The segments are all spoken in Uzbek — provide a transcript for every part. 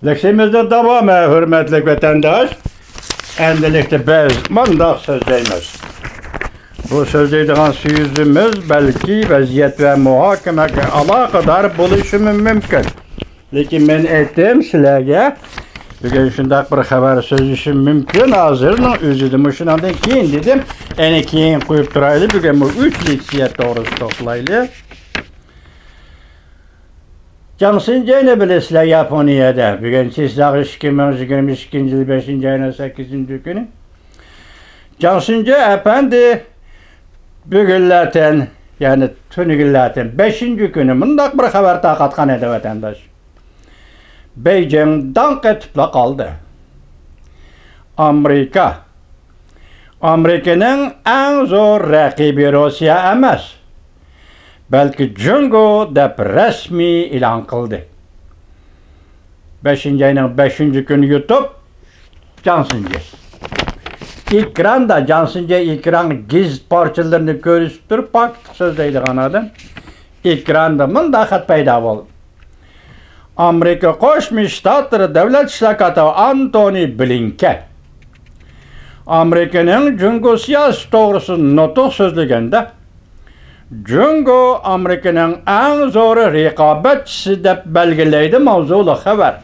Leksimizde devam hürmetli vatandaş. Endilikle biz mındak sözdeyimiz. Bu sözdeydiğin sözümüz belki vaziyet ve muhakemeye alakadar buluşu mümkün. Lekin ben ettim sizlerge bugün şundak bir haber sözüşüm mümkün. Hazırın özüdüm. Şundan keyin dedim. Eni keyin koyup duraylı. Bugün bu 3 leksiyet doğrusu toplaylı. Cansınca ne bilesizler Japonya'da? Bugün sizler 2022 yıl 5. ayının 8. günü. Cansınca efendi bugünlerden yani tünügüllerden 5. günü mındak bir haber takatkan edi vatandaş. Beijing dank etip kaldı. Amerika'nın en zor rakibi Rusya emas. Belki Jungo dep resmi ilan kıldı. 5. ayının 5. günü YouTube Cansınca. İkranda Cansınca ikran giz parçalarını görüp durup baktık sözdeydi kanadım. İkranda mındakat payda oldu. Amerika Koşmuş Ştatları Devlet Şirketi Antony Blinken Amerika'nın Jungo siyasi doğrusu notu sözlüğünde Jungo Amerika'nın en zor rekabetçisi de belgeleydi mevzulu haber.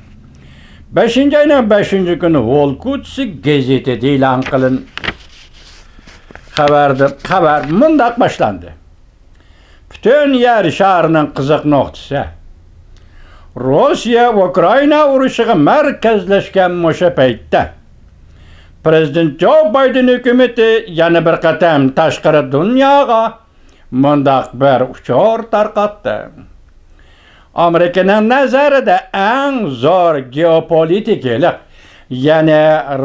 5. ayının 5. günü Volkutsi gazetede ilan kılın haber mındak başlandı. Bütün yer şahrının kızık noktası Rusya-Ukrayna uruşuğu merkezleşken moşa peytte. Prezident Joe Biden hükümeti yana bir qatam taşqarı dünyaya mundaq bir uçur tarqatdı. Amerika'nın nazarida en zor geopolitikalık yani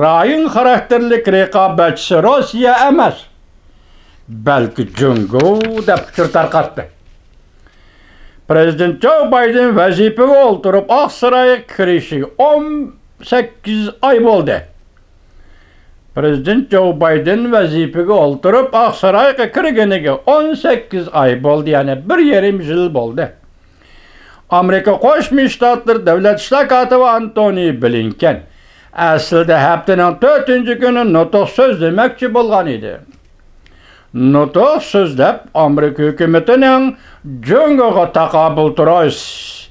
rayon karakterlik rekabetçisi Rusya emas. Belki Jungo da uçur tarqatdı. Prezident Joe Biden vazifeye oturup Aksaray'a kirişi 18 ay oldu. Prezident Joe Biden vazifeye oturup Aksaray'a kirgeniga 18 ay oldu yani bir yarım yıl oldu. Amerika Koşmuş Ştatları Devlet Şirketi Antony Blinken aslında haftanın 4. günü notu sözlemekçi bolgan idi. Notu sözlep Amerika hükümetinin Jungo'ga takabül turish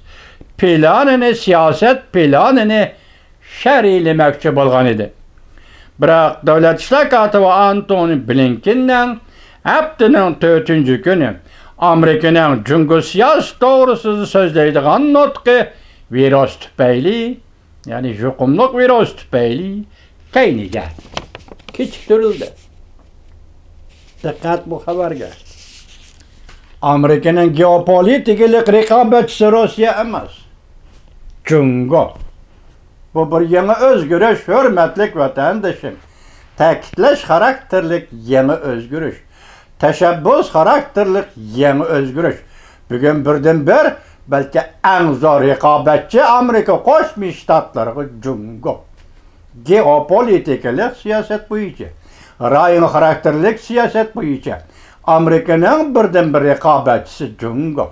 planını, siyaset planını şerhilemekçi bolgan idi. Biroq Devlet Şirketi ve Antony Blinken'den haftanın 4. günü Amerika'nın Jungo siyasi doğrusu sözleydiğin notqi virüs tüpeyli yani yuqumluq virüs tüpeyli kayniga kechiktirildi. Dikkat bu haberga. Amerika'nın geopolitikalik rekabetçisi Rusya emas. Jungo. Bu bir yeni özgürüş, hürmetlik vatandaşım. Ta'kidlash karakterlik yeni özgürüş. Teşebbüs karakterlik yeni özgürüş. Bugün birden bir belki en zor rekabetçi Amerika Koşmuş Ştatları Jungo. Geopolitikalik siyaset boyunca. Rayon karakterlik siyaset boyunca. Amerika'nın birden bir rekabetçisi Jungo.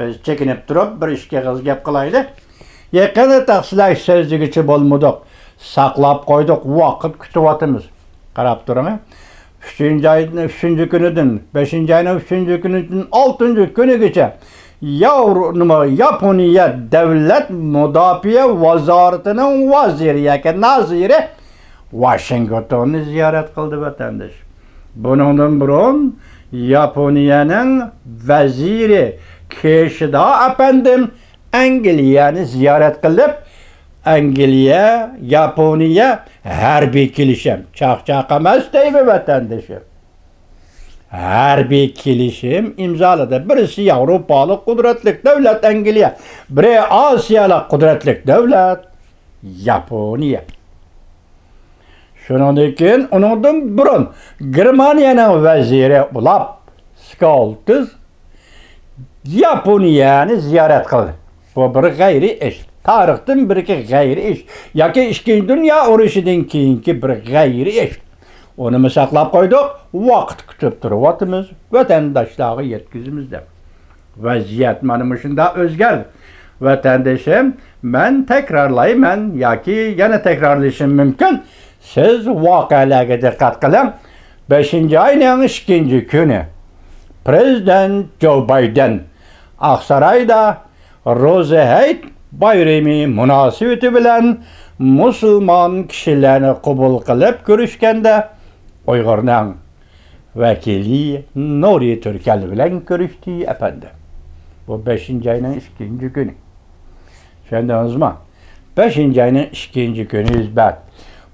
Biz çekinip durup bir işe gap kılaydı. Yakında taksilaş sözlüğü bolmadık. Saklap koyduk, vakit kütüvatımız. Karap durun. 3. ayın 3. günüdün, 5. ayın 3. günüdün 6. günü geçe. Japonya Devlet Müdafiye Vazareti'nin vaziri, yani naziri Washington'u ziyaret kıldı vatandaş. Bunun burun Japonya'nın veziri Kishida efendim Angliya'nı ziyaret kılıp Angliya, Japonya harbiy kelishim. Çaq emas deymi vatandaşım. Harbiy kelishim imzaladı. Birisi Avropalı kudretlik devlet Angliya, biri Asiyalı kudretlik devlet Japonya. Şundan keyin ondan burun Germaniyanın veziri Olaf Scholz Japonya'nı ziyaret kıldı. Bu bir gayri iş. Tarihten bir gayri iş. Yoki Ikkinchi Dünya urushidan keyingi bir gayri ish. Onu saklab qo'ydik, vaqt kutib turyapmiz, vatandoshlarga yetkazimizda. Vaziyat mana shunda o'zgardi. Vatandoshim Ben tekrarlayman yoki yana tekrarlashim mumkin. Siz voqealarga diqqat qiling. 5-oyning 2-kuni Prezident Joe Biden Aqsaroyda Ro'za Hayit bayrami munosabati bilan musulmon kishilarni qabul qilib ko'rishganda Uyg'urning vakili Nuri Turkal bilan ko'rishdi efendim. Bu 5-oyning 2-kuni. Tushundingizmi? 5-oyning 2-kuni izbat.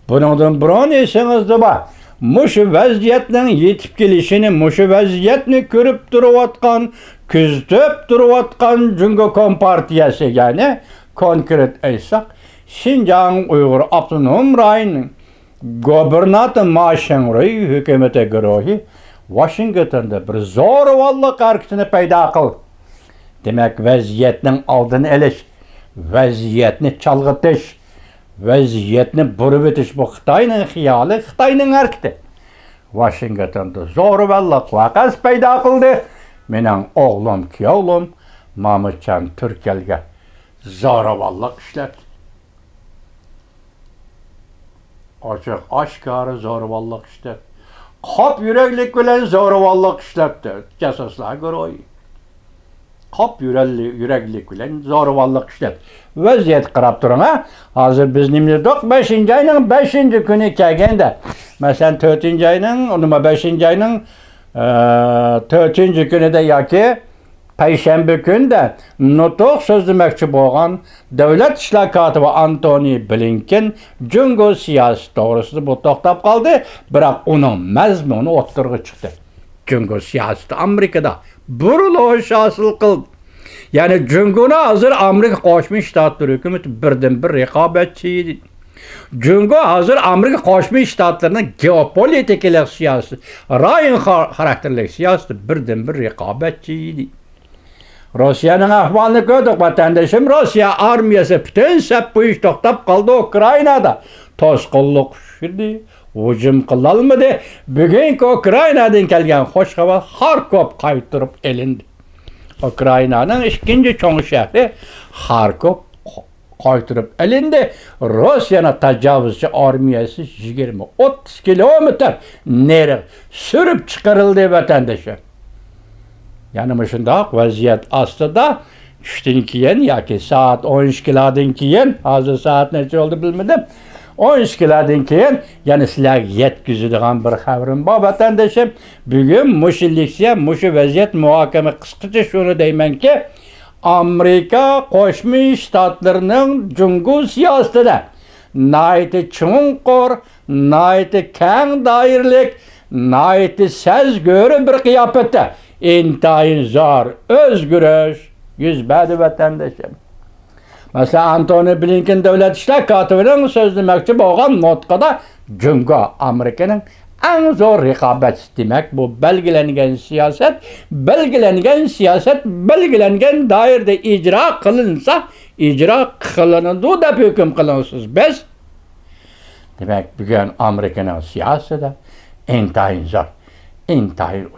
Buningdan biron esingizda bor. Mushu vaziyatning yetib kelishini, mushu vaziyatni ko'rib turayotgan, kuzatib turayotgan Jungo Kompartiyasi, ya'ni konkret aytsak, Xinjiang Uyg'ur Avtonom rayoning gubernator Ma Xiangruy hukumati guruhi Washingtonda bir zo'ravonlik harakatini paydo qildi. Demak, vaziyatning oldini olish, vaziyatni chalg'itish, vaziyatni burib o'tish bu Xitoyning xiyoli, Xitoyning harakati. Washingtonda zo'ravonlik vaqasi paydo qildi. Mening o'g'lim, kuyovim Mahmudjon Turkalga zo'ravonlik ishladi. Ochiq oshkora zo'ravonlik ishladi. Qop yuraklik bilan zo'ravonlik ishlabdi. Jasuslar guruhi. Qop yuraklik bilan zo'ravonlik ishladi. Vaziyat qarab turing ha. Hozir bizning 5-oyning 5-kuni kelganda, masalan 4-oyning, 5-oyning 4-kunida yoki payshanba kunida nutq so'zlamoqchi bo'lgan davlat ishlar kotibi Antony Blinken Jungo siyosati to'g'risida bu to'xtab qoldi, biroq uning mazmuni o'ttirg'i chiqdi. Jungo siyosati Amerikada burilish hosil qildi. Yani Jungo'ni hozir Amerika Qo'shma Shtatlari hukumati birdan-bir raqobatchi edi. Jungo hozir Amerika Qo'shma Shtatlarining geopolitik siyosati, rayon xarakterli siyosati birdan-bir raqobatchi edi. Rossiyaning ahvolini ko'rdik vatandoshim. Rossiya armiyasi butun sap bo'yicha to'xtab qoldi Ukrainada. To'sqinlik tushirdi, hujum qila olmadi. Bugungi Ukrainadan kelgan xush xabar Xarkov qaytirib elindi. Ukrainaning 2-cho'ng shahri Xarkov qaytirib elindi. Rossiyaning tajovuzchi armiyasi 20-30 kilometr nari surib chiqarildi vatandoshim. Yani shundoq vaziyat ostida tushdan keyin yoki soat 12dan keyin, hozir soat necha bo'ldi bilmadim. 12dan keyin yana sizlarga yetkazadigan bir xabarim bor vatandoshim. Bugun mushillikcha, mushu vaziyat muhokama qisqacha shuni deymanki, Amerika Qo'shma Shtatlarining Jungo siyosatida nihoyatda chunqur, nihoyatda keng doiralik, nihoyatda sezg'ir bir qiyofatda intayin zor o'zgarish yuz berdi vatandoshim. Mesela Antony Blinken davlat ishlar kotibining so'zlamoqchi bo'lgan nutqida Jungo Amerikaning eng zo'r raqobatchisi demak, bu belgilangan siyosat, belgilangan doirada ijro qilinsa, ijro qilinadi deb hukm qilinsiz biz. Demak, bugun Amerikaning siyosatida intayin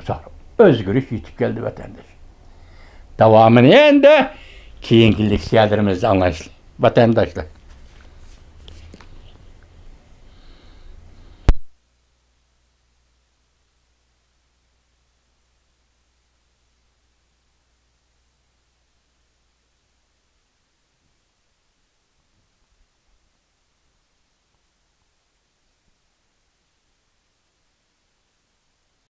zo'r o'zgarish yetib keldi vatandosh. Davomini endi keyingi leksiyalarımızda anlaşılır. Vatandaşlar.